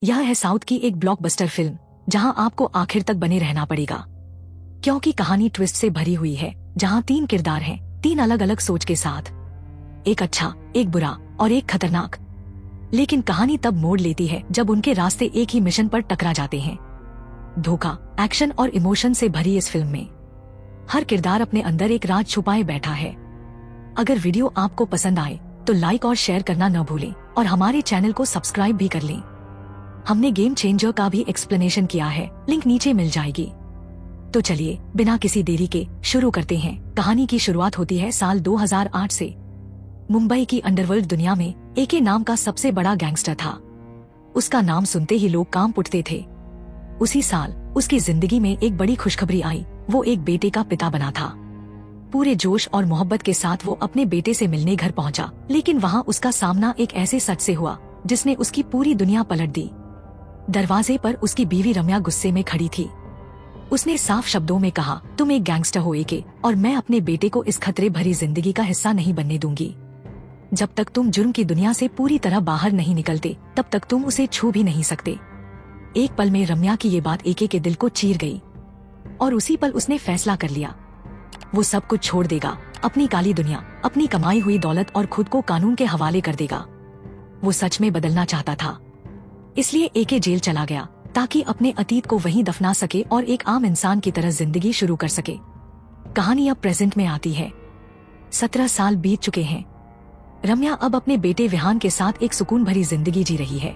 यह है साउथ की एक ब्लॉकबस्टर फिल्म जहां आपको आखिर तक बने रहना पड़ेगा, क्योंकि कहानी ट्विस्ट से भरी हुई है। जहां 3 किरदार हैं, 3 अलग अलग सोच के साथ, एक अच्छा, एक बुरा और एक खतरनाक। लेकिन कहानी तब मोड़ लेती है जब उनके रास्ते एक ही मिशन पर टकरा जाते हैं। धोखा, एक्शन और इमोशन से भरी इस फिल्म में हर किरदार अपने अंदर एक राज छुपाए बैठा है। अगर वीडियो आपको पसंद आए तो लाइक और शेयर करना न भूलें और हमारे चैनल को सब्सक्राइब भी कर लें। हमने गेम चेंजर का भी एक्सप्लेनेशन किया है, लिंक नीचे मिल जाएगी। तो चलिए बिना किसी देरी के शुरू करते हैं। कहानी की शुरुआत होती है साल 2008 से। मुंबई की अंडरवर्ल्ड दुनिया में एके नाम का सबसे बड़ा गैंगस्टर था। उसका नाम सुनते ही लोग कांप उठते थे। उसी साल उसकी जिंदगी में एक बड़ी खुशखबरी आई। वो एक बेटे का पिता बना था। पूरे जोश और मोहब्बत के साथ वो अपने बेटे से मिलने घर पहुंचा, लेकिन वहां उसका सामना एक ऐसे सच से हुआ जिसने उसकी पूरी दुनिया पलट दी। दरवाजे पर उसकी बीवी रम्या गुस्से में खड़ी थी। उसने साफ शब्दों में कहा, तुम एक गैंगस्टर हो एके, और मैं अपने बेटे को इस खतरे भरी जिंदगी का हिस्सा नहीं बनने दूंगी। जब तक तुम जुर्म की दुनिया से पूरी तरह बाहर नहीं निकलते, तब तक तुम उसे छू भी नहीं सकते। एक पल में रम्या की ये बात एके के दिल को चीर गई और उसी पल उसने फैसला कर लिया। वो सब कुछ छोड़ देगा, अपनी काली दुनिया, अपनी कमाई हुई दौलत और खुद को कानून के हवाले कर देगा। वो सच में बदलना चाहता था, इसलिए एके जेल चला गया ताकि अपने अतीत को वहीं दफना सके और एक आम इंसान की तरह जिंदगी शुरू कर सके। कहानी अब प्रेजेंट में आती है। 17 साल बीत चुके हैं। रम्या अब अपने बेटे विहान के साथ एक सुकून भरी जिंदगी जी रही है।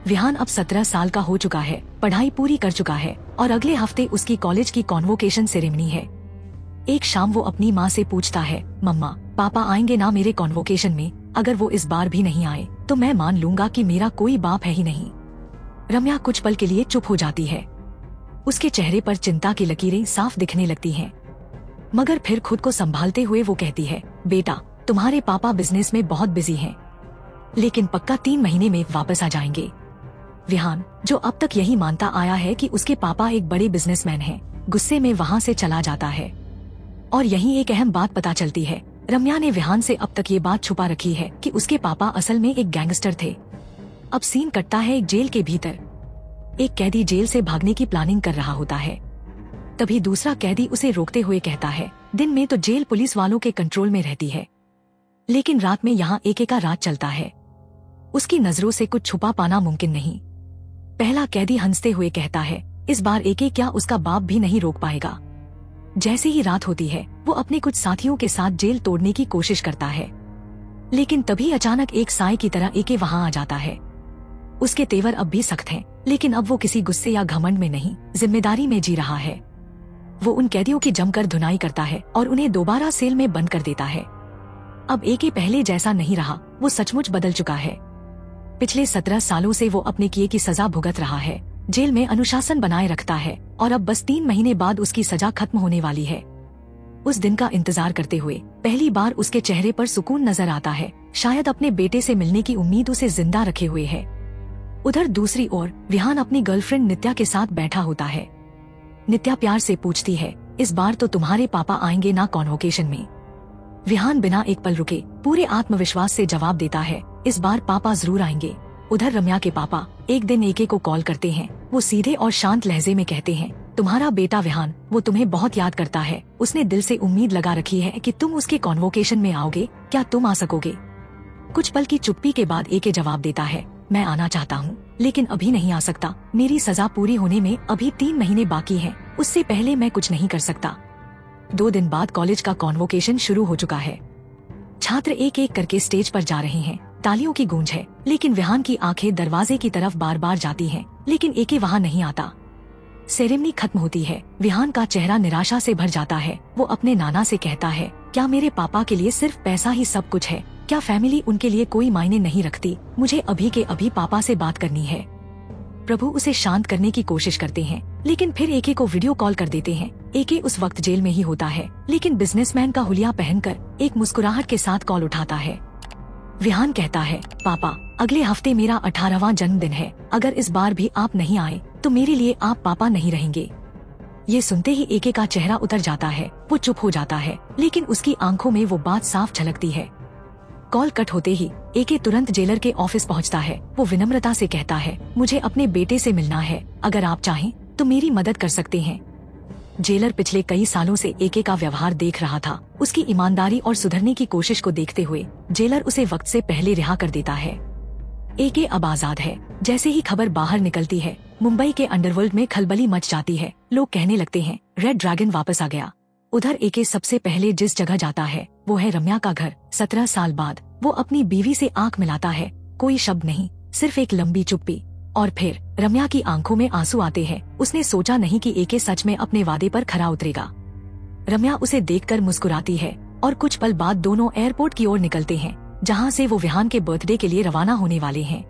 विहान अब 17 साल का हो चुका है, पढ़ाई पूरी कर चुका है और अगले हफ्ते उसकी कॉलेज की कॉन्वोकेशन सेरेमनी है। एक शाम वो अपनी माँ से पूछता है, मम्मा, पापा आएंगे ना मेरे कॉन्वोकेशन में? अगर वो इस बार भी नहीं आए तो मैं मान लूंगा कि मेरा कोई बाप है ही नहीं। रम्या कुछ पल के लिए चुप हो जाती है। उसके चेहरे पर चिंता की लकीरें साफ दिखने लगती हैं। मगर फिर खुद को संभालते हुए वो कहती है, बेटा, तुम्हारे पापा बिजनेस में बहुत बिजी हैं, लेकिन पक्का 3 महीने में वापस आ जाएंगे। विहान, जो अब तक यही मानता आया है कि उसके पापा एक बड़े बिजनेसमैन हैं, गुस्से में वहाँ से चला जाता है। और यही एक अहम बात पता चलती है। रम्या ने विहान से अब तक ये बात छुपा रखी है कि उसके पापा असल में एक गैंगस्टर थे। अब सीन कटता है एक जेल के भीतर। एक कैदी जेल से भागने की प्लानिंग कर रहा होता है। तभी दूसरा कैदी उसे रोकते हुए कहता है, दिन में तो जेल पुलिस वालों के कंट्रोल में रहती है, लेकिन रात में यहाँ एके का राज चलता है। उसकी नजरों से कुछ छुपा पाना मुमकिन नहीं। पहला कैदी हंसते हुए कहता है, इस बार एके क्या उसका बाप भी नहीं रोक पाएगा। जैसे ही रात होती है, वो अपने कुछ साथियों के साथ जेल तोड़ने की कोशिश करता है, लेकिन तभी अचानक एक साए की तरह एके वहाँ आ जाता है। उसके तेवर अब भी सख्त हैं, लेकिन अब वो किसी गुस्से या घमंड में नहीं, जिम्मेदारी में जी रहा है। वो उन कैदियों की जमकर धुनाई करता है और उन्हें दोबारा सेल में बंद कर देता है। अब एके पहले जैसा नहीं रहा, वो सचमुच बदल चुका है। पिछले 17 सालों से वो अपने किए की सजा भुगत रहा है, जेल में अनुशासन बनाए रखता है और अब बस 3 महीने बाद उसकी सजा खत्म होने वाली है। उस दिन का इंतजार करते हुए पहली बार उसके चेहरे पर सुकून नजर आता है। शायद अपने बेटे से मिलने की उम्मीद उसे जिंदा रखे हुए है। उधर दूसरी ओर विहान अपनी गर्लफ्रेंड नित्या के साथ बैठा होता है। नित्या प्यार से पूछती है, इस बार तो तुम्हारे पापा आएंगे ना कॉन्वोकेशन में? विहान बिना एक पल रुके पूरे आत्मविश्वास से जवाब देता है, इस बार पापा जरूर आएंगे। उधर रम्या के पापा एक दिन एके को कॉल करते हैं। वो सीधे और शांत लहजे में कहते हैं, तुम्हारा बेटा विहान, वो तुम्हें बहुत याद करता है। उसने दिल से उम्मीद लगा रखी है कि तुम उसके कॉन्वोकेशन में आओगे। क्या तुम आ सकोगे? कुछ पल की चुप्पी के बाद एके जवाब देता है, मैं आना चाहता हूँ, लेकिन अभी नहीं आ सकता। मेरी सजा पूरी होने में अभी 3 महीने बाकी हैं। उससे पहले मैं कुछ नहीं कर सकता। 2 दिन बाद कॉलेज का कॉन्वोकेशन शुरू हो चुका है। छात्र एक एक करके स्टेज पर जा रहे हैं। तालियों की गूंज है, लेकिन विहान की आंखें दरवाजे की तरफ बार बार जाती हैं, लेकिन एके वहाँ नहीं आता। सेरेमनी खत्म होती है। विहान का चेहरा निराशा से भर जाता है। वो अपने नाना से कहता है, क्या मेरे पापा के लिए सिर्फ पैसा ही सब कुछ है? क्या फैमिली उनके लिए कोई मायने नहीं रखती? मुझे अभी के अभी पापा से बात करनी है। प्रभु उसे शांत करने की कोशिश करते हैं, लेकिन फिर एके को वीडियो कॉल कर देते हैं। एके उस वक्त जेल में ही होता है, लेकिन बिजनेसमैन का हुलिया पहनकर एक मुस्कुराहट के साथ कॉल उठाता है। विहान कहता है, पापा, अगले हफ्ते मेरा 18वां जन्मदिन है। अगर इस बार भी आप नहीं आए तो मेरे लिए आप पापा नहीं रहेंगे। ये सुनते ही एके का चेहरा उतर जाता है। वो चुप हो जाता है, लेकिन उसकी आंखों में वो बात साफ झलकती है। कॉल कट होते ही एके तुरंत जेलर के ऑफिस पहुंचता है। वो विनम्रता से कहता है, मुझे अपने बेटे से मिलना है, अगर आप चाहें तो मेरी मदद कर सकते हैं। जेलर पिछले कई सालों से एके का व्यवहार देख रहा था। उसकी ईमानदारी और सुधरने की कोशिश को देखते हुए जेलर उसे वक्त से पहले रिहा कर देता है। एके अब आजाद है। जैसे ही खबर बाहर निकलती है, मुंबई के अंडरवर्ल्ड में खलबली मच जाती है। लोग कहने लगते हैं, रेड ड्रैगन वापस आ गया। उधर एके सबसे पहले जिस जगह जाता है वो है रम्या का घर। 17 साल बाद वो अपनी बीवी से आंख मिलाता है। कोई शब्द नहीं, सिर्फ एक लंबी चुप्पी। और फिर रम्या की आंखों में आंसू आते हैं। उसने सोचा नहीं कि एके सच में अपने वादे पर खरा उतरेगा। रम्या उसे देखकर मुस्कुराती है और कुछ पल बाद दोनों एयरपोर्ट की ओर निकलते हैं, जहां से वो विहान के बर्थडे के लिए रवाना होने वाले हैं।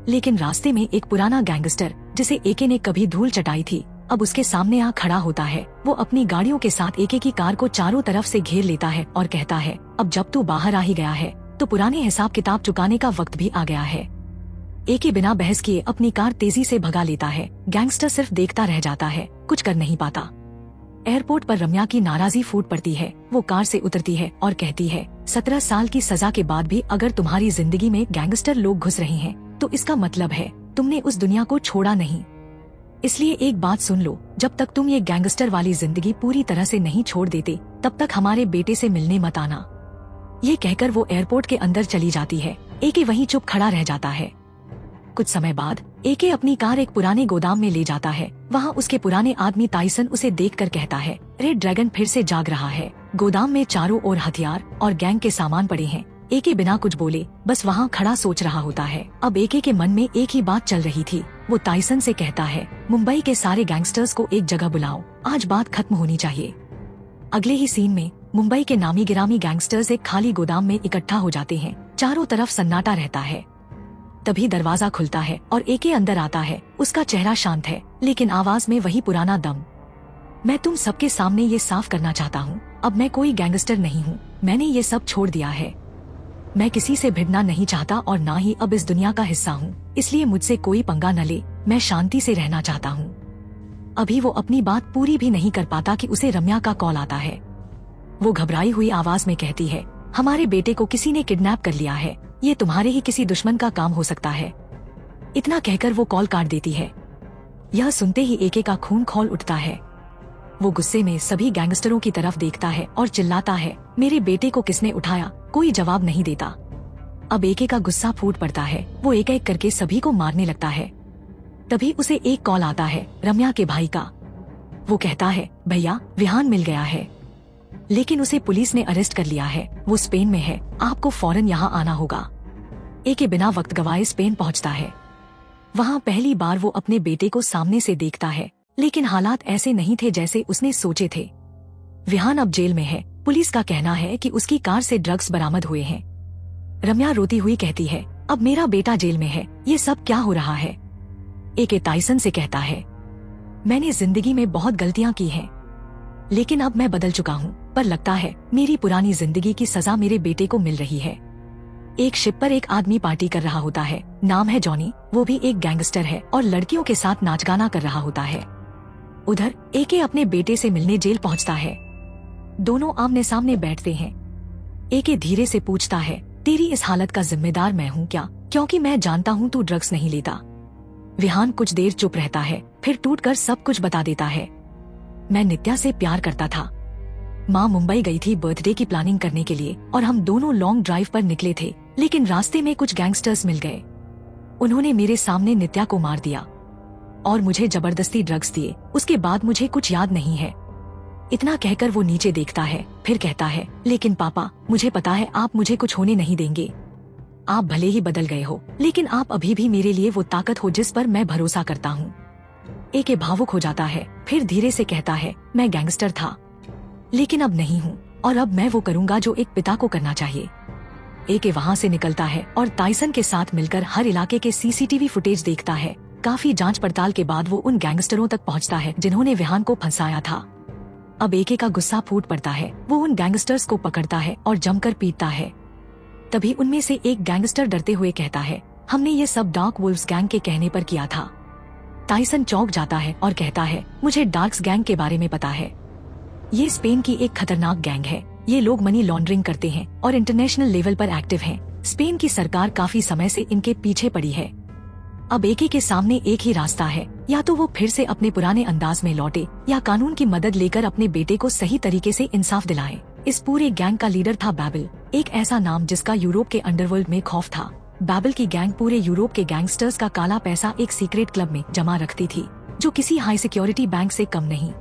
लेकिन रास्ते में एक पुराना गैंगस्टर, जिसे एके ने कभी धूल चटाई थी, अब उसके सामने आ खड़ा होता है। वो अपनी गाड़ियों के साथ एके की कार को चारों तरफ से घेर लेता है और कहता है, अब जब तू बाहर आ ही गया है तो पुराने हिसाब किताब चुकाने का वक्त भी आ गया है। एके बिना बहस किए अपनी कार तेजी से भगा लेता है। गैंगस्टर सिर्फ देखता रह जाता है, कुछ कर नहीं पाता। एयरपोर्ट पर रम्या की नाराजी फूट पड़ती है। वो कार से उतरती है और कहती है, 17 साल की सजा के बाद भी अगर तुम्हारी जिंदगी में गैंगस्टर लोग घुस रहे हैं तो इसका मतलब है तुमने उस दुनिया को छोड़ा नहीं। इसलिए एक बात सुन लो, जब तक तुम ये गैंगस्टर वाली जिंदगी पूरी तरह से नहीं छोड़ देते तब तक हमारे बेटे से मिलने मत आना। ये कहकर वो एयरपोर्ट के अंदर चली जाती है। एके वहीं चुप खड़ा रह जाता है। कुछ समय बाद एके अपनी कार एक पुराने गोदाम में ले जाता है। वहाँ उसके पुराने आदमी टाइसन उसे देखकर कहता है, रेड ड्रैगन फिर से जाग रहा है। गोदाम में चारों ओर हथियार और गैंग के सामान पड़े हैं। एके बिना कुछ बोले बस वहाँ खड़ा सोच रहा होता है। अब एके के मन में एक ही बात चल रही थी। वो टाइसन से कहता है, मुंबई के सारे गैंगस्टर्स को एक जगह बुलाओ, आज बात खत्म होनी चाहिए। अगले ही सीन में मुंबई के नामी गिरामी गैंगस्टर्स एक खाली गोदाम में इकट्ठा हो जाते हैं। चारों तरफ सन्नाटा रहता है। तभी दरवाजा खुलता है और एके अंदर आता है। उसका चेहरा शांत है, लेकिन आवाज में वही पुराना दम। मैं तुम सबके सामने ये साफ करना चाहता हूँ, अब मैं कोई गैंगस्टर नहीं हूँ। मैंने ये सब छोड़ दिया है। मैं किसी से भिड़ना नहीं चाहता और ना ही अब इस दुनिया का हिस्सा हूँ, इसलिए मुझसे कोई पंगा न ले। मैं शांति से रहना चाहता हूँ। अभी वो अपनी बात पूरी भी नहीं कर पाता कि उसे रम्या का कॉल आता है। वो घबराई हुई आवाज में कहती है, हमारे बेटे को किसी ने किडनैप कर लिया है। ये तुम्हारे ही किसी दुश्मन का काम हो सकता है। इतना कहकर वो कॉल काट देती है। यह सुनते ही एके का खून खौल उठता है। वो गुस्से में सभी गैंगस्टरों की तरफ देखता है और चिल्लाता है, मेरे बेटे को किसने उठाया? कोई जवाब नहीं देता। अब एके का गुस्सा फूट पड़ता है। वो एक एक करके सभी को मारने लगता है। तभी उसे एक कॉल आता है रम्या के भाई का। वो कहता है, भैया विहान मिल गया है, लेकिन उसे पुलिस ने अरेस्ट कर लिया है। वो स्पेन में है, आपको फौरन यहाँ आना होगा। एके बिना वक्त गवाए स्पेन पहुँचता है। वहाँ पहली बार वो अपने बेटे को सामने से देखता है, लेकिन हालात ऐसे नहीं थे जैसे उसने सोचे थे। विहान अब जेल में है। पुलिस का कहना है कि उसकी कार से ड्रग्स बरामद हुए हैं। रम्या रोती हुई कहती है, अब मेरा बेटा जेल में है, ये सब क्या हो रहा है? एके टाइसन से कहता है, मैंने जिंदगी में बहुत गलतियां की हैं, लेकिन अब मैं बदल चुका हूँ। पर लगता है मेरी पुरानी जिंदगी की सजा मेरे बेटे को मिल रही है। एक शिप पर एक आदमी पार्टी कर रहा होता है, नाम है जॉनी। वो भी एक गैंगस्टर है और लड़कियों के साथ नाच गाना कर रहा होता है। उधर एके अपने बेटे से मिलने जेल पहुंचता है। दोनों आमने सामने बैठते हैं। एके धीरे से पूछता है, तेरी इस हालत का जिम्मेदार मैं हूँ क्या? क्योंकि मैं जानता हूँ तू ड्रग्स नहीं लेता। विहान कुछ देर चुप रहता है, फिर टूटकर सब कुछ बता देता है। मैं नित्या से प्यार करता था। माँ मुंबई गई थी बर्थडे की प्लानिंग करने के लिए और हम दोनों लॉन्ग ड्राइव पर निकले थे, लेकिन रास्ते में कुछ गैंगस्टर्स मिल गए। उन्होंने मेरे सामने नित्या को मार दिया और मुझे जबरदस्ती ड्रग्स दिए। उसके बाद मुझे कुछ याद नहीं है। इतना कहकर वो नीचे देखता है, फिर कहता है, लेकिन पापा मुझे पता है आप मुझे कुछ होने नहीं देंगे। आप भले ही बदल गए हो, लेकिन आप अभी भी मेरे लिए वो ताकत हो जिस पर मैं भरोसा करता हूँ। एके भावुक हो जाता है, फिर धीरे से कहता है, मैं गैंगस्टर था, लेकिन अब नहीं हूँ और अब मैं वो करूँगा जो एक पिता को करना चाहिए। एके वहाँ से निकलता है और टाइसन के साथ मिलकर हर इलाके के सीसीटीवी फुटेज देखता है। काफी जांच पड़ताल के बाद वो उन गैंगस्टरों तक पहुँचता है जिन्होंने विहान को फंसाया था। अब एके का गुस्सा फूट पड़ता है। वो उन गैंगस्टर्स को पकड़ता है और जमकर पीटता है। तभी उनमें से एक गैंगस्टर डरते हुए कहता है, हमने ये सब डार्क वुल्व्स गैंग के कहने पर किया था। टाइसन चौंक जाता है और कहता है, मुझे डार्क्स गैंग के बारे में पता है। ये स्पेन की एक खतरनाक गैंग है। ये लोग मनी लॉन्ड्रिंग करते हैं और इंटरनेशनल लेवल पर एक्टिव हैं। स्पेन की सरकार काफी समय से इनके पीछे पड़ी है। अब एके के सामने एक ही रास्ता है, या तो वो फिर से अपने पुराने अंदाज में लौटे या कानून की मदद लेकर अपने बेटे को सही तरीके से इंसाफ दिलाए। इस पूरे गैंग का लीडर था बैबल, एक ऐसा नाम जिसका यूरोप के अंडरवर्ल्ड में खौफ था। बैबल की गैंग पूरे यूरोप के गैंगस्टर्स का काला पैसा एक सीक्रेट क्लब में जमा रखती थी, जो किसी हाई सिक्योरिटी बैंक से कम नहीं।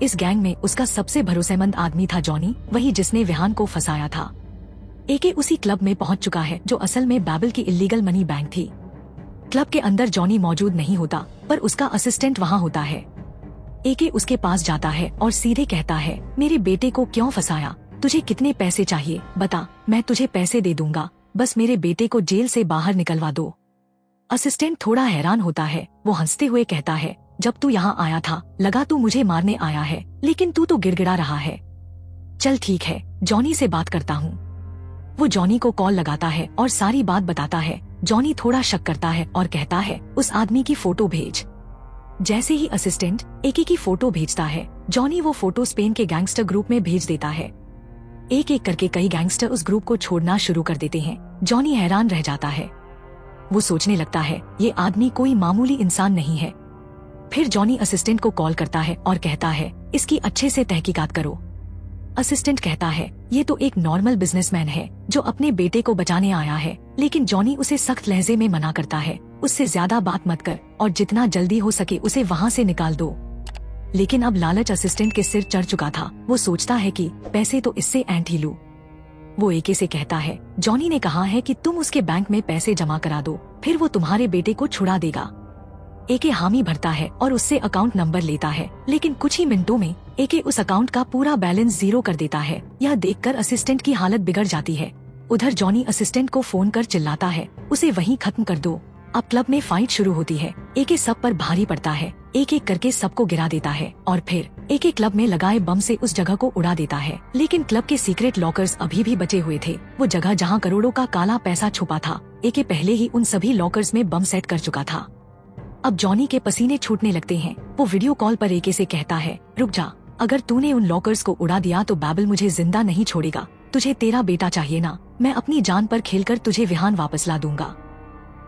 इस गैंग में उसका सबसे भरोसेमंद आदमी था जॉनी, वही जिसने विहान को फंसाया था। एके उसी क्लब में पहुंच चुका है जो असल में बैबल की इल्लीगल मनी बैंक थी। क्लब के अंदर जॉनी मौजूद नहीं होता, पर उसका असिस्टेंट वहाँ होता है। एके उसके पास जाता है और सीधे कहता है, मेरे बेटे को क्यों फंसाया? तुझे कितने पैसे चाहिए? बता, मैं तुझे पैसे दे दूंगा, बस मेरे बेटे को जेल से बाहर निकलवा दो। असिस्टेंट थोड़ा हैरान होता है। वो हंसते हुए कहता है, जब तू यहाँ आया था लगा तू मुझे मारने आया है, लेकिन तू तो गिड़गिड़ा रहा है। चल ठीक है, जॉनी से बात करता हूँ। वो जॉनी को कॉल लगाता है और सारी बात बताता है। जॉनी थोड़ा शक करता है और कहता है, उस आदमी की फोटो भेज। जैसे ही असिस्टेंट एके की फोटो भेजता है, जॉनी वो फोटो स्पेन के गैंगस्टर ग्रुप में भेज देता है। एक एक करके कई गैंगस्टर उस ग्रुप को छोड़ना शुरू कर देते हैं। जॉनी हैरान रह जाता है। वो सोचने लगता है, ये आदमी कोई मामूली इंसान नहीं है। फिर जॉनी असिस्टेंट को कॉल करता है और कहता है, इसकी अच्छे से तहकीकात करो। असिस्टेंट कहता है, ये तो एक नॉर्मल बिजनेसमैन है जो अपने बेटे को बचाने आया है, लेकिन जॉनी उसे सख्त लहजे में मना करता है, उससे ज्यादा बात मत कर और जितना जल्दी हो सके उसे वहाँ से निकाल दो। लेकिन अब लालच असिस्टेंट के सिर चढ़ चुका था। वो सोचता है कि पैसे तो इससे ऐंठ ही लूं। वो एके से कहता है, जॉनी ने कहा है कि तुम उसके बैंक में पैसे जमा करा दो, फिर वो तुम्हारे बेटे को छुड़ा देगा। एके हामी भरता है और उससे अकाउंट नंबर लेता है, लेकिन कुछ ही मिनटों में एके उस अकाउंट का पूरा बैलेंस जीरो कर देता है। यह देखकर असिस्टेंट की हालत बिगड़ जाती है। उधर जॉनी असिस्टेंट को फोन कर चिल्लाता है, उसे वहीं खत्म कर दो। अब क्लब में फाइट शुरू होती है। एके सब पर भारी पड़ता है, एक एक करके सबको गिरा देता है और फिर एके क्लब में लगाए बम से उस जगह को उड़ा देता है। लेकिन क्लब के सीक्रेट लॉकर्स अभी भी बचे हुए थे, वो जगह जहाँ करोड़ों का काला पैसा छुपा था। एके पहले ही उन सभी लॉकर्स में बम सेट कर चुका था। अब जॉनी के पसीने छूटने लगते हैं। वो वीडियो कॉल पर एके से कहता है, रुक जा, अगर तूने उन लॉकर्स को उड़ा दिया तो बैबल मुझे जिंदा नहीं छोड़ेगा। तुझे तेरा बेटा चाहिए ना, मैं अपनी जान पर खेलकर तुझे विहान वापस ला दूंगा।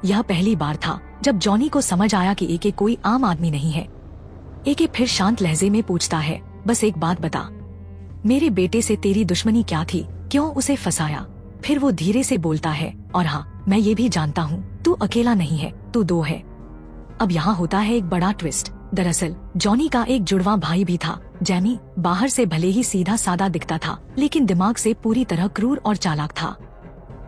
यह पहली बार था जब जॉनी को समझ आया कि एके कोई आम आदमी नहीं है। एके फिर शांत लहजे में पूछता है, बस एक बात बता, मेरे बेटे से तेरी दुश्मनी क्या थी? क्यों उसे फंसाया? फिर वो धीरे से बोलता है, और हाँ, मैं ये भी जानता हूँ, तू अकेला नहीं है, तू दो है। अब यहाँ होता है एक बड़ा ट्विस्ट। दरअसल जॉनी का एक जुड़वा भाई भी था, जैमी। बाहर से भले ही सीधा सादा दिखता था, लेकिन दिमाग से पूरी तरह क्रूर और चालाक था।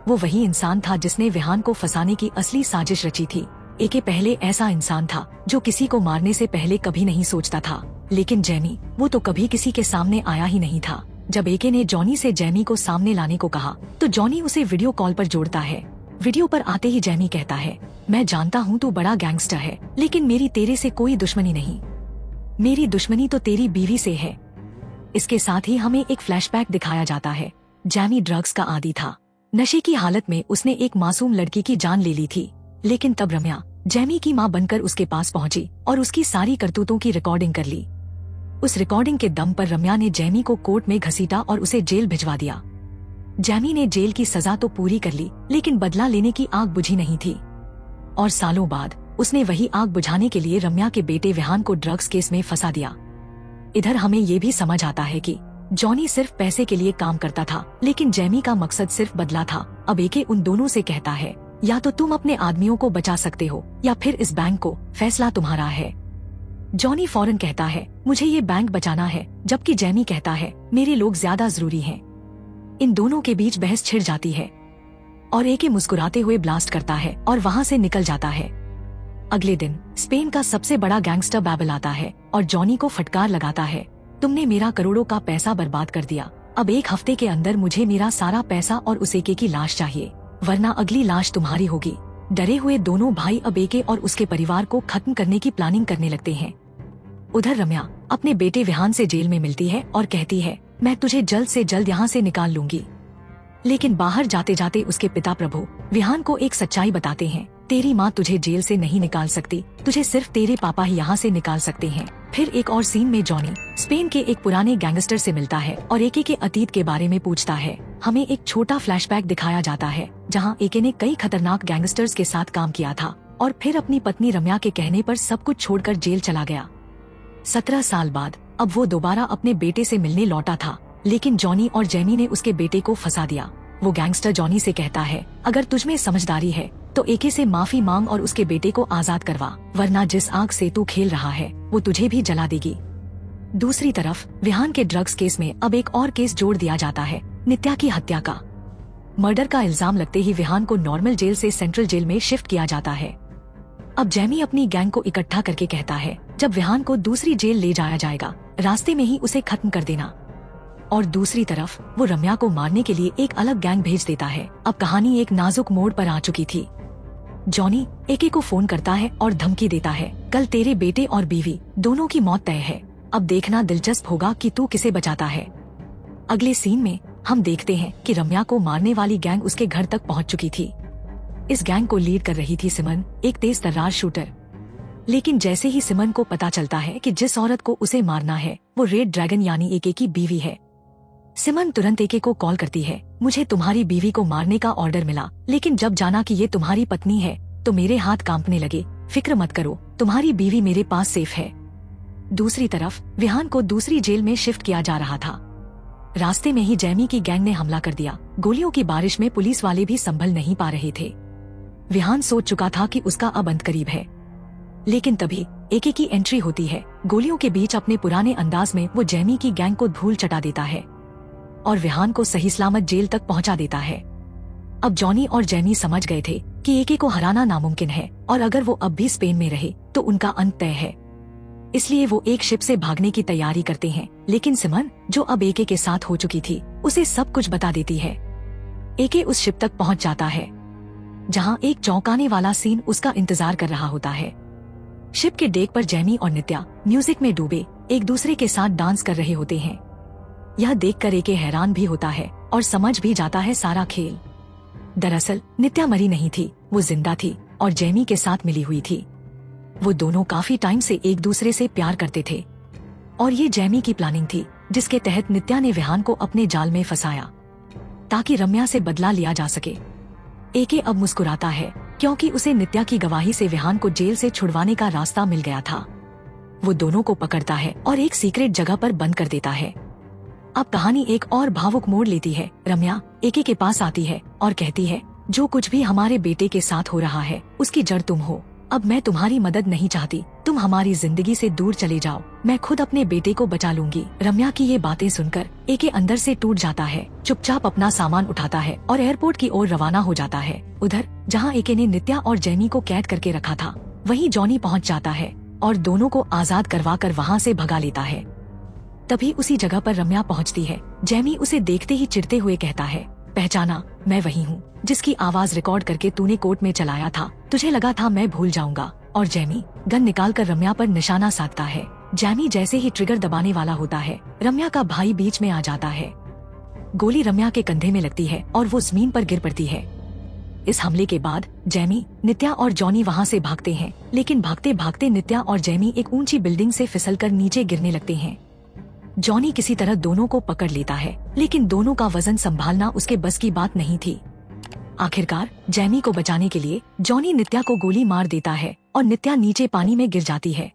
वो वही इंसान था जिसने विहान को फंसाने की असली साजिश रची थी। एके पहले ऐसा इंसान था जो किसी को मारने से पहले कभी नहीं सोचता था, लेकिन जैमी, वो तो कभी किसी के सामने आया ही नहीं था। जब एके ने जॉनी से जैमी को सामने लाने को कहा, तो जॉनी उसे वीडियो कॉल पर जोड़ता है। वीडियो पर आते ही जैमी कहता है, मैं जानता हूँ तू बड़ा गैंगस्टर है, लेकिन मेरी तेरे से कोई दुश्मनी नहीं। मेरी दुश्मनी तो तेरी बीवी से है। इसके साथ ही हमें एक फ्लैशबैक दिखाया जाता है। जैमी ड्रग्स का आदी था। नशे की हालत में उसने एक मासूम लड़की की जान ले ली थी, लेकिन तब रम्या जैमी की मां बनकर उसके पास पहुंची और उसकी सारी करतूतों की रिकॉर्डिंग कर ली। उस रिकॉर्डिंग के दम पर रम्या ने जैमी को कोर्ट में घसीटा और उसे जेल भिजवा दिया। जैमी ने जेल की सजा तो पूरी कर ली, लेकिन बदला लेने की आग बुझी नहीं थी, और सालों बाद उसने वही आग बुझाने के लिए रम्या के बेटे विहान को ड्रग्स केस में फंसा दिया। इधर हमें ये भी समझ आता है कि जॉनी सिर्फ पैसे के लिए काम करता था, लेकिन जैमी का मकसद सिर्फ बदला था। अब एके उन दोनों से कहता है, या तो तुम अपने आदमियों को बचा सकते हो या फिर इस बैंक को, फैसला तुम्हारा है। जॉनी फौरन कहता है, मुझे ये बैंक बचाना है, जबकि जैमी कहता है, मेरे लोग ज्यादा जरूरी हैं। इन दोनों के बीच बहस छिड़ जाती है और एके मुस्कुराते हुए ब्लास्ट करता है और वहाँ से निकल जाता है। अगले दिन स्पेन का सबसे बड़ा गैंगस्टर बैबल आता है और जॉनी को फटकार लगाता है, तुमने मेरा करोड़ों का पैसा बर्बाद कर दिया। अब एक हफ्ते के अंदर मुझे मेरा सारा पैसा और उस एके की लाश चाहिए, वरना अगली लाश तुम्हारी होगी। डरे हुए दोनों भाई अब एके और उसके परिवार को खत्म करने की प्लानिंग करने लगते हैं। उधर रम्या अपने बेटे विहान से जेल में मिलती है और कहती है, मैं तुझे जल्द से जल्द यहाँ से निकाल लूंगी। लेकिन बाहर जाते जाते उसके पिता प्रभु विहान को एक सच्चाई बताते हैं, तेरी माँ तुझे जेल से नहीं निकाल सकती, तुझे सिर्फ तेरे पापा ही यहाँ से निकाल सकते हैं। फिर एक और सीन में जॉनी स्पेन के एक पुराने गैंगस्टर से मिलता है और एके के अतीत के बारे में पूछता है। हमें एक छोटा फ्लैशबैक दिखाया जाता है जहाँ एके ने कई खतरनाक गैंगस्टर्स के साथ काम किया था और फिर अपनी पत्नी रम्या के कहने पर सब कुछ छोड़कर जेल चला गया। 17 साल बाद अब वो दोबारा अपने बेटे से मिलने लौटा था, लेकिन जॉनी और जेमी ने उसके बेटे को फंसा दिया। वो गैंगस्टर जॉनी से कहता है, अगर तुझमें समझदारी है तो एके से माफी मांग और उसके बेटे को आजाद करवा, वरना जिस आग से तू खेल रहा है वो तुझे भी जला देगी। दूसरी तरफ विहान के ड्रग्स केस में अब एक और केस जोड़ दिया जाता है, नित्या की हत्या का। मर्डर का इल्जाम लगते ही विहान को नॉर्मल जेल से सेंट्रल जेल में शिफ्ट किया जाता है। अब जेमी अपनी गैंग को इकट्ठा करके कहता है, जब विहान को दूसरी जेल ले जाया जाएगा रास्ते में ही उसे खत्म कर देना। और दूसरी तरफ वो रम्या को मारने के लिए एक अलग गैंग भेज देता है। अब कहानी एक नाजुक मोड़ पर आ चुकी थी। जॉनी एके को फोन करता है और धमकी देता है, कल तेरे बेटे और बीवी दोनों की मौत तय है, अब देखना दिलचस्प होगा कि तू किसे बचाता है। अगले सीन में हम देखते हैं कि रम्या को मारने वाली गैंग उसके घर तक पहुंच चुकी थी। इस गैंग को लीड कर रही थी सिमन, एक तेज तर्रार शूटर। लेकिन जैसे ही सिमन को पता चलता है कि जिस औरत को उसे मारना है वो रेड ड्रैगन यानी एके की बीवी है, सिमन तुरंत एके को कॉल करती है, मुझे तुम्हारी बीवी को मारने का ऑर्डर मिला, लेकिन जब जाना कि ये तुम्हारी पत्नी है तो मेरे हाथ कांपने लगे। फिक्र मत करो, तुम्हारी बीवी मेरे पास सेफ है। दूसरी तरफ विहान को दूसरी जेल में शिफ्ट किया जा रहा था। रास्ते में ही जेमी की गैंग ने हमला कर दिया। गोलियों की बारिश में पुलिस वाले भी संभल नहीं पा रहे थे। विहान सोच चुका था कि उसका अब अंत करीब है, लेकिन तभी एके की एंट्री होती है। गोलियों के बीच अपने पुराने अंदाज में वो जेमी की गैंग को धूल चटा देता है और विहान को सही सलामत जेल तक पहुंचा देता है। अब जॉनी और जेमी समझ गए थे कि एके को हराना नामुमकिन है और अगर वो अब भी स्पेन में रहे तो उनका अंत तय है। इसलिए वो एक शिप से भागने की तैयारी करते हैं, लेकिन सिमन जो अब एके के साथ हो चुकी थी उसे सब कुछ बता देती है। एके उस शिप तक पहुंच जाता है जहां एक चौंकाने वाला सीन उसका इंतजार कर रहा होता है। शिप के डेक पर जेमी और नित्या म्यूजिक में डूबे एक दूसरे के साथ डांस कर रहे होते हैं। यह देखकर एके हैरान भी होता है और समझ भी जाता है सारा खेल। दरअसल नित्या मरी नहीं थी, वो जिंदा थी और जेमी के साथ मिली हुई थी। वो दोनों काफी टाइम से एक दूसरे से प्यार करते थे और ये जेमी की प्लानिंग थी, जिसके तहत नित्या ने विहान को अपने जाल में फंसाया ताकि रम्या से बदला लिया जा सके। एके अब मुस्कुराता है क्योंकि उसे नित्या की गवाही से विहान को जेल से छुड़वाने का रास्ता मिल गया था। वो दोनों को पकड़ता है और एक सीक्रेट जगह पर बंद कर देता है। अब कहानी एक और भावुक मोड़ लेती है। रम्या एके के पास आती है और कहती है, जो कुछ भी हमारे बेटे के साथ हो रहा है उसकी जड़ तुम हो। अब मैं तुम्हारी मदद नहीं चाहती, तुम हमारी जिंदगी से दूर चले जाओ, मैं खुद अपने बेटे को बचा लूंगी। रम्या की ये बातें सुनकर एके अंदर से टूट जाता है, चुपचाप अपना सामान उठाता है और एयरपोर्ट की ओर रवाना हो जाता है। उधर जहाँ एके ने नित्या और जेमी को कैद करके रखा था, वहीं जॉनी पहुँच जाता है और दोनों को आजाद करवा कर वहाँ से भगा लेता है। तभी उसी जगह पर रम्या पहुँचती है। जेमी उसे देखते ही चिढ़ते हुए कहता है, पहचाना, मैं वही हूँ जिसकी आवाज रिकॉर्ड करके तूने कोर्ट में चलाया था, तुझे लगा था मैं भूल जाऊंगा। और जेमी गन निकालकर रम्या पर निशाना साधता है। जेमी जैसे ही ट्रिगर दबाने वाला होता है, रम्या का भाई बीच में आ जाता है। गोली रम्या के कंधे में लगती है और वो जमीन पर गिर पड़ती है। इस हमले के बाद जेमी, नित्या और जॉनी वहाँ से भागते हैं, लेकिन भागते भागते नित्या और जेमी एक ऊंची बिल्डिंग से फिसलकर नीचे गिरने लगते हैं। जॉनी किसी तरह दोनों को पकड़ लेता है, लेकिन दोनों का वजन संभालना उसके बस की बात नहीं थी। आखिरकार जेमी को बचाने के लिए जॉनी नित्या को गोली मार देता है और नित्या नीचे पानी में गिर जाती है।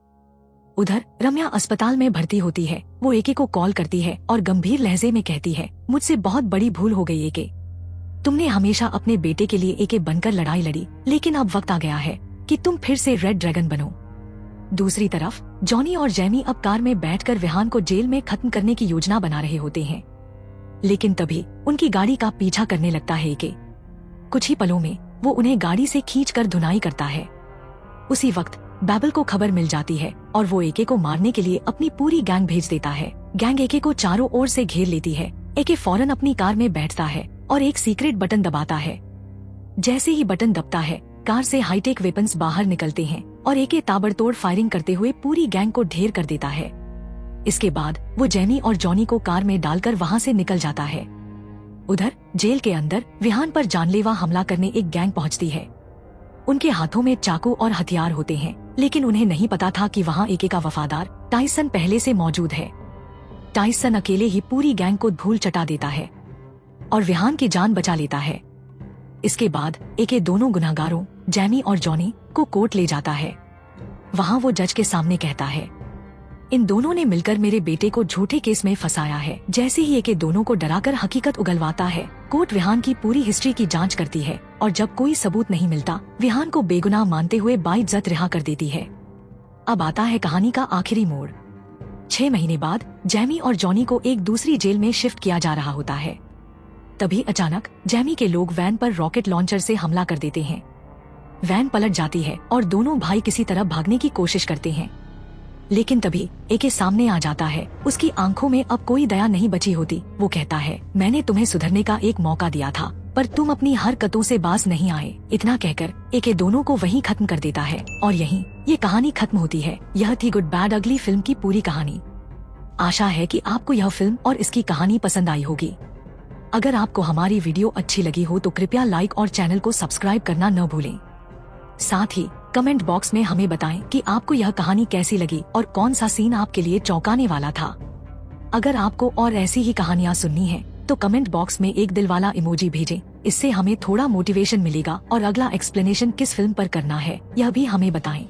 उधर रम्या अस्पताल में भर्ती होती है। वो एके को कॉल करती है और गंभीर लहजे में कहती है, मुझसे बहुत बड़ी भूल हो गई एके, तुमने हमेशा अपने बेटे के लिए एके बनकर लड़ाई लड़ी, लेकिन अब वक्त आ गया है कि तुम फिर से रेड ड्रैगन बनो। दूसरी तरफ जॉनी और जेमी अब कार में बैठकर विहान को जेल में खत्म करने की योजना बना रहे होते हैं, लेकिन तभी उनकी गाड़ी का पीछा करने लगता है एके। कुछ ही पलों में वो उन्हें गाड़ी से खींचकर धुनाई करता है। उसी वक्त बैबल को खबर मिल जाती है और वो एके को मारने के लिए अपनी पूरी गैंग भेज देता है। गैंग एके को चारों ओर से घेर लेती है। एके फौरन अपनी कार में बैठता है और एक सीक्रेट बटन दबाता है। जैसे ही बटन दबता है, कार से हाईटेक वेपन्स बाहर निकलते हैं और एके ताबड़तोड़ फायरिंग करते हुए पूरी गैंग को ढेर कर देता है। इसके बाद वो जेमी और जॉनी को कार में डालकर वहाँ से निकल जाता है। उधर जेल के अंदर विहान पर जानलेवा हमला करने एक गैंग पहुँचती है। उनके हाथों में चाकू और हथियार होते हैं, लेकिन उन्हें नहीं पता था कि वहाँ एके का वफादार टाइसन पहले से मौजूद है। टाइसन अकेले ही पूरी गैंग को धूल चटा देता है और विहान की जान बचा लेता है। इसके बाद एके दोनों गुनहगारों जैमी और जॉनी को कोर्ट ले जाता है। वहाँ वो जज के सामने कहता है, इन दोनों ने मिलकर मेरे बेटे को झूठे केस में फंसाया है। जैसे ही एके दोनों को डराकर हकीकत उगलवाता है, कोर्ट विहान की पूरी हिस्ट्री की जांच करती है और जब कोई सबूत नहीं मिलता, विहान को बेगुनाह मानते हुए बाइज्जत रिहा कर देती है। अब आता है कहानी का आखिरी मोड़। 6 महीने बाद जैमी और जॉनी को एक दूसरी जेल में शिफ्ट किया जा रहा होता है। तभी अचानक जैमी के लोग वैन पर रॉकेट लॉन्चर से हमला कर देते हैं। वैन पलट जाती है और दोनों भाई किसी तरह भागने की कोशिश करते हैं, लेकिन तभी एके सामने आ जाता है। उसकी आंखों में अब कोई दया नहीं बची होती। वो कहता है, मैंने तुम्हें सुधरने का एक मौका दिया था, पर तुम अपनी हरकतों से बाज नहीं आए। इतना कहकर एके दोनों को वहीं खत्म कर देता है और यहीं ये कहानी खत्म होती है। यह थी गुड बैड अगली फिल्म की पूरी कहानी। आशा है कि आपको यह फिल्म और इसकी कहानी पसंद आई होगी। अगर आपको हमारी वीडियो अच्छी लगी हो तो कृपया लाइक और चैनल को सब्सक्राइब करना न भूलें। साथ ही कमेंट बॉक्स में हमें बताएं कि आपको यह कहानी कैसी लगी और कौन सा सीन आपके लिए चौंकाने वाला था। अगर आपको और ऐसी ही कहानियाँ सुननी है तो कमेंट बॉक्स में एक दिल वाला इमोजी भेजें। इससे हमें थोड़ा मोटिवेशन मिलेगा और अगला एक्सप्लेनेशन किस फिल्म पर करना है यह भी हमें बताएं।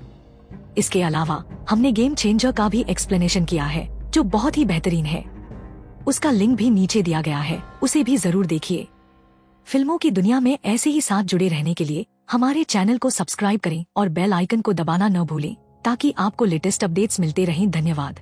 इसके अलावा हमने गेम चेंजर का भी एक्सप्लेनेशन किया है, जो बहुत ही बेहतरीन है। उसका लिंक भी नीचे दिया गया है, उसे भी जरूर देखिए। फिल्मों की दुनिया में ऐसे ही साथ जुड़े रहने के लिए हमारे चैनल को सब्सक्राइब करें और बेल आइकन को दबाना न भूलें, ताकि आपको लेटेस्ट अपडेट्स मिलते रहें। धन्यवाद।